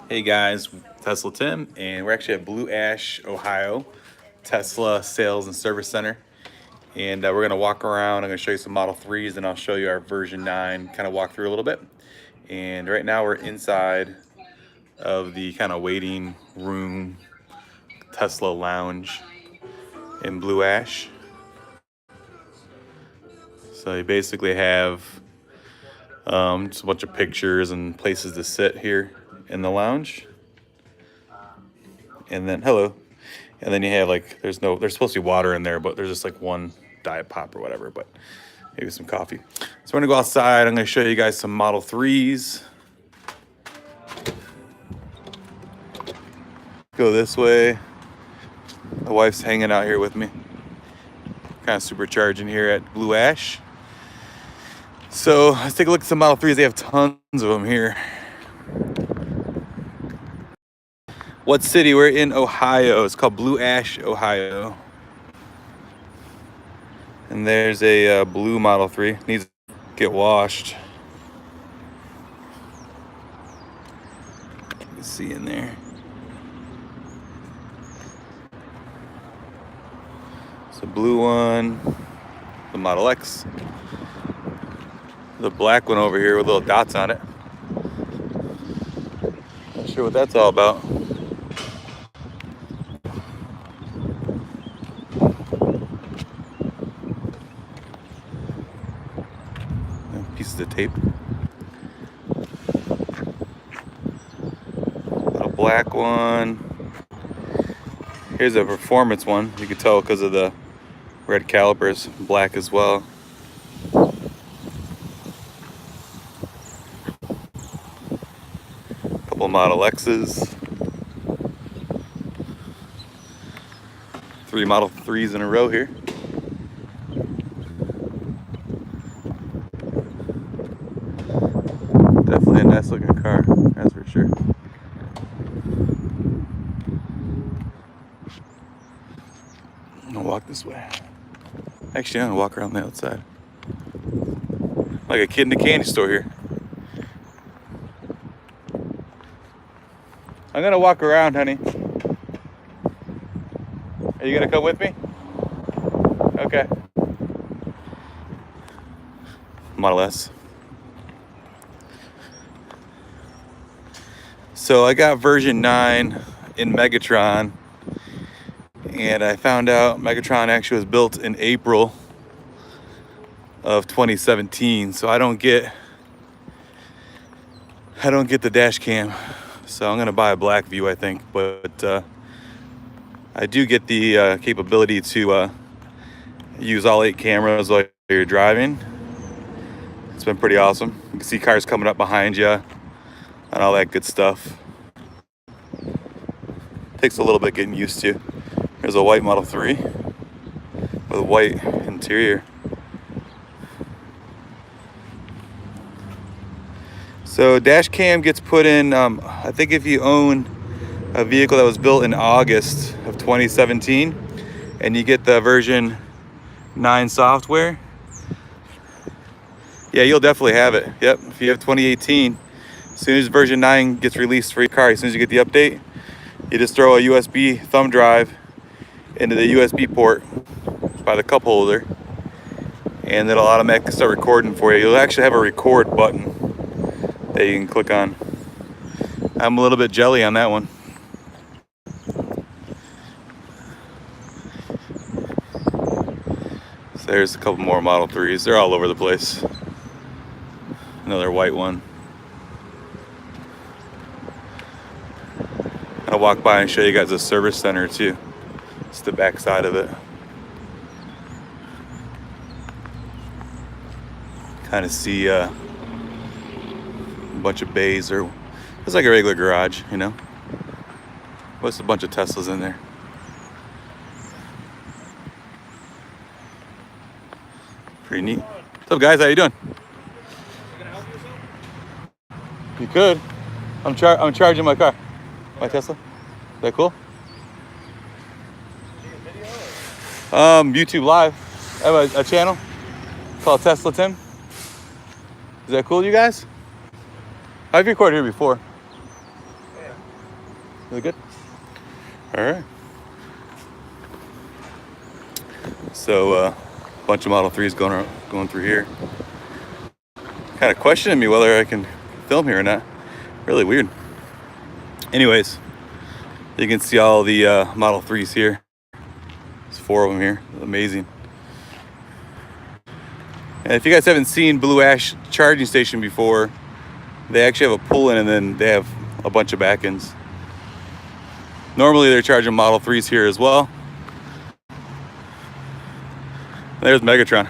Hey guys, Tesla Tim, and we're actually at Blue Ash, Ohio, Tesla Sales and Service Center. And we're gonna walk around. I'm gonna show you some Model 3s, and I'll show you our version 9, kind of walk through a little bit. And right now we're inside of the kind of waiting room Tesla lounge in Blue Ash. So you basically have just a bunch of pictures and places to sit here in the lounge. And then, hello. And then you have there's supposed to be water in there, but there's just like one Diet Pop or whatever, but maybe some coffee. So we're gonna go outside. I'm gonna show you guys some Model 3s. Go this way. The wife's hanging out here with me. Kind of supercharging here at Blue Ash. So let's take a look at some Model 3s. They have tons of them here. What city? We're in Ohio. It's called Blue Ash, Ohio. And there's a blue Model 3. Needs to get washed. You can see in there. It's a blue one. The Model X. The black one over here with little dots on it. Not sure what that's all about. Pieces of tape. A black one. Here's a performance one. You can tell because of the red calipers. Black as well. Couple Model X's. 3 Model 3s in a row here. Definitely a nice looking car, that's for sure. I'm gonna walk this way. Actually, I'm gonna walk around the outside. Like a kid in a candy store here. I'm gonna walk around, honey. Are you gonna come with me? Okay. Model S. So I got version 9 in Megatron, and I found out Megatron actually was built in April of 2017. So I don't get the dash cam. So I'm gonna buy a black view, I think, but I do get the capability to use all 8 cameras while you're driving. It's been pretty awesome. You can see cars coming up behind you and all that good stuff. Takes a little bit getting used to. There's a white Model 3 with a white interior. So dash cam gets put in, I think if you own a vehicle that was built in August of 2017 and you get the version 9 software, yeah, you'll definitely have it. Yep, if you have 2018, as soon as version 9 gets released for your car, as soon as you get the update, you just throw a USB thumb drive into the USB port by the cup holder, and it'll automatically start recording for you. You'll actually have a record button that you can click on. I'm a little bit jelly on that one. So there's a couple more Model 3s. They're all over the place. Another white one. I'll walk by and show you guys the service center too. It's the back side of it. Kind of see a bunch of bays, or it's like a regular garage, you know. What's a bunch of Teslas in there? Pretty neat. What's up, guys? How you doing? You could. I'm charging my car. My Tesla. Is that cool? YouTube Live. I have a channel called Tesla Tim. Is that cool, you guys? I've recorded here before. Really good. All right. So a bunch of Model 3s going through here. Kind of questioning me whether I can film here or not. Really weird. Anyways, you can see all the Model 3s here. There's 4 of them here. Amazing. And if you guys haven't seen Blue Ash charging station before, they actually have a pull-in and then they have a bunch of back-ins. Normally they're charging Model 3s here as well. There's Megatron.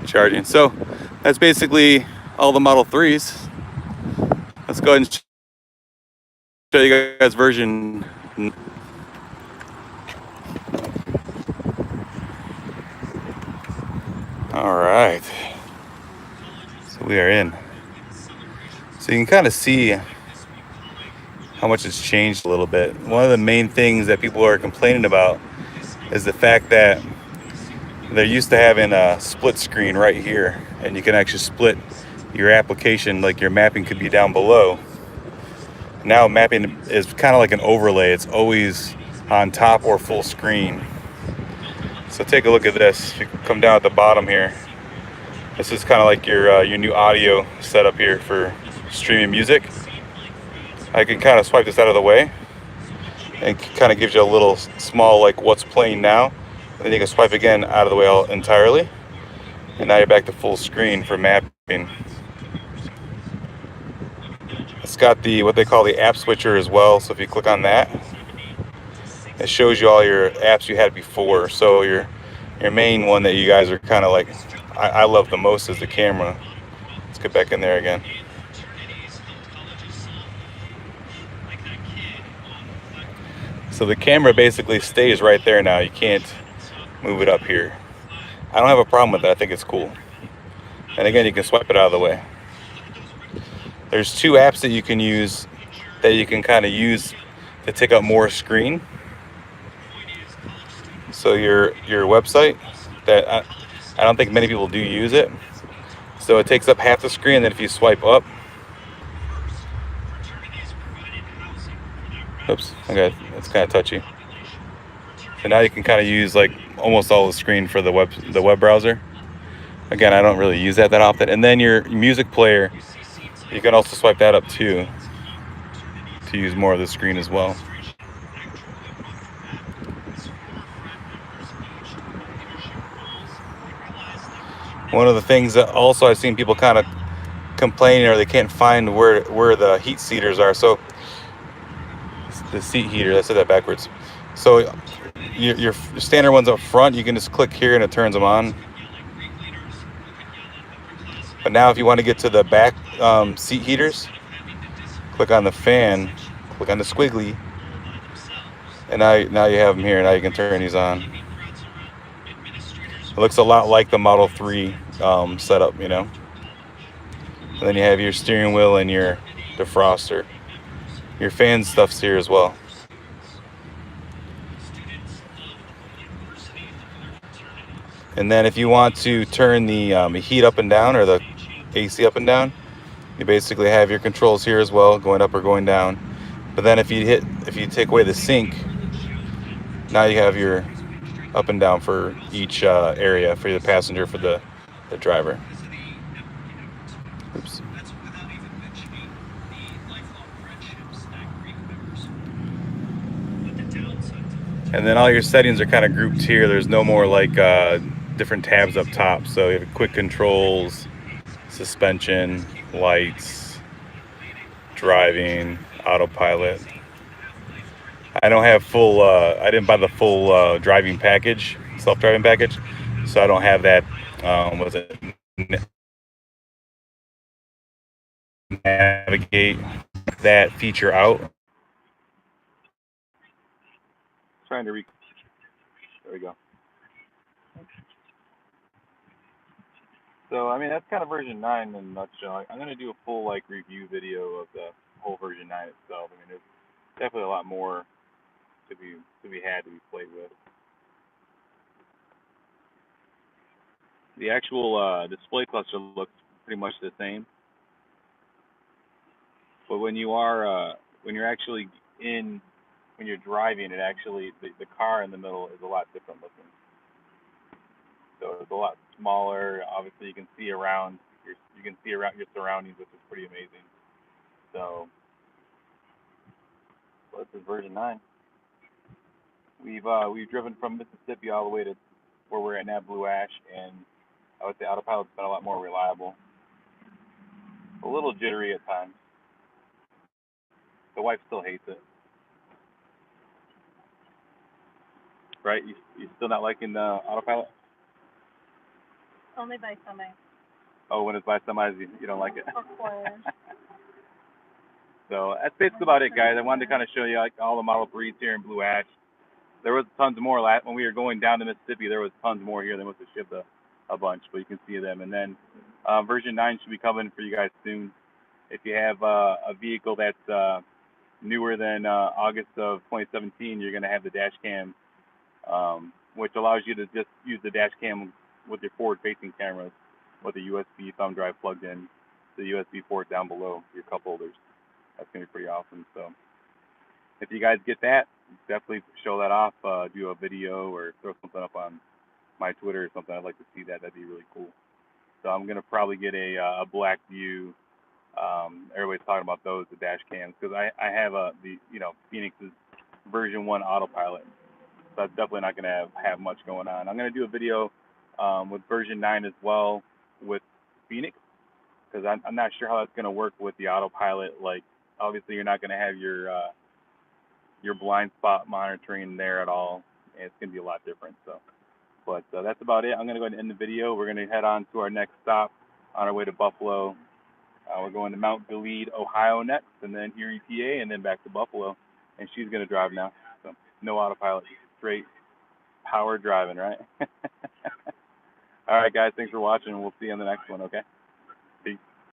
Charging. So that's basically all the Model 3s. Let's go ahead and show you guys version. All right. So we are in. So you can kind of see how much it's changed a little bit. One of the main things that people are complaining about is the fact that they're used to having a split screen right here, and you can actually split your application, like your mapping could be down below. Now mapping is kind of like an overlay. It's always on top or full screen. So take a look at this. If you come down at the bottom here, this is kind of like your new audio setup here for streaming music. I can kind of swipe this out of the way, and it kind of gives you a little small like what's playing now. And then you can swipe again out of the way entirely, and now you're back to full screen for mapping. It's got the what they call the app switcher as well. So if you click on that, it shows you all your apps you had before. So your main one that you guys are kind of like, I love the most is the camera. Let's get back in there again. So the camera basically stays right there now. You can't move it up here. I don't have a problem with that. I think it's cool. And again, you can swipe it out of the way. There's 2 apps that you can use that you can kind of use to take up more screen. So your website, that I don't think many people do use it. So it takes up half the screen, and then if you swipe up, oops, okay, it's kind of touchy. So now you can kind of use like almost all the screen for the web browser. Again, I don't really use that often. And then your music player, you can also swipe that up too to use more of the screen as well. One of the things that also I've seen people kind of complaining, or they can't find where the heat seaters are. So the seat heater, I said that backwards. So your standard ones up front, you can just click here and it turns them on. But now if you want to get to the back seat heaters, click on the fan, click on the squiggly, and now you have them here. Now you can turn these on. It looks a lot like the Model 3 setup, you know. And then you have your steering wheel and your defroster. Your fan stuff's here as well. And then if you want to turn the heat up and down, or the AC up and down, you basically have your controls here as well, going up or going down. But then if you take away the sync, now you have your up and down for each area, for the passenger, for the driver. Oops. And then all your settings are kind of grouped here. There's no more like different tabs up top. So you have quick controls, suspension, lights, driving, autopilot. I don't have full, I didn't buy the full driving package, self-driving package, so I don't have that, what was it, navigate that feature out. Trying to there we go. So, I mean, that's kind of version 9 in a nutshell. I'm going to do a full, like, review video of the whole version 9 itself. I mean, there's definitely a lot more to be played with. The actual display cluster looks pretty much the same, but when you're actually when you're driving, it actually the car in the middle is a lot different looking. So it's a lot smaller. Obviously, you can see around your surroundings, which is pretty amazing. So this is version 9. We've driven from Mississippi all the way to where we're at now, Blue Ash, and I would say autopilot's been a lot more reliable. A little jittery at times. The wife still hates it. Right? You still not liking the autopilot? Only by semi. Oh, when it's by semis, you don't like it? Of course. So that's basically about it, guys. I wanted to kind of show you like all the Model 3s here in Blue Ash. There was tons more when we were going down to Mississippi. There was tons more here. They must have shipped a bunch, but you can see them. And then version 9 should be coming for you guys soon. If you have a vehicle that's newer than August of 2017, you're going to have the dash cam, which allows you to just use the dash cam with your forward-facing cameras with a USB thumb drive plugged in to the USB port down below your cup holders. That's going to be pretty awesome. So if you guys get that, definitely show that off, do a video or throw something up on my Twitter or something. I'd like to see that. That'd be really cool. So I'm going to probably get a black view. Everybody's talking about those, the dash cams, because I have Phoenix's version 1 autopilot. So that's definitely not going to have much going on. I'm going to do a video with version 9 as well with Phoenix, because I'm not sure how that's going to work with the autopilot. Like, obviously, you're not going to have your blind spot monitoring there at all. It's going to be a lot different. So, but that's about it. I'm going to go ahead and end the video. We're going to head on to our next stop on our way to Buffalo. We're going to Mount Gilead, Ohio next, and then Erie, PA, and then back to Buffalo. And she's going to drive now. So no autopilot, straight power driving, right? All right, guys. Thanks for watching. We'll see you on the next one, okay?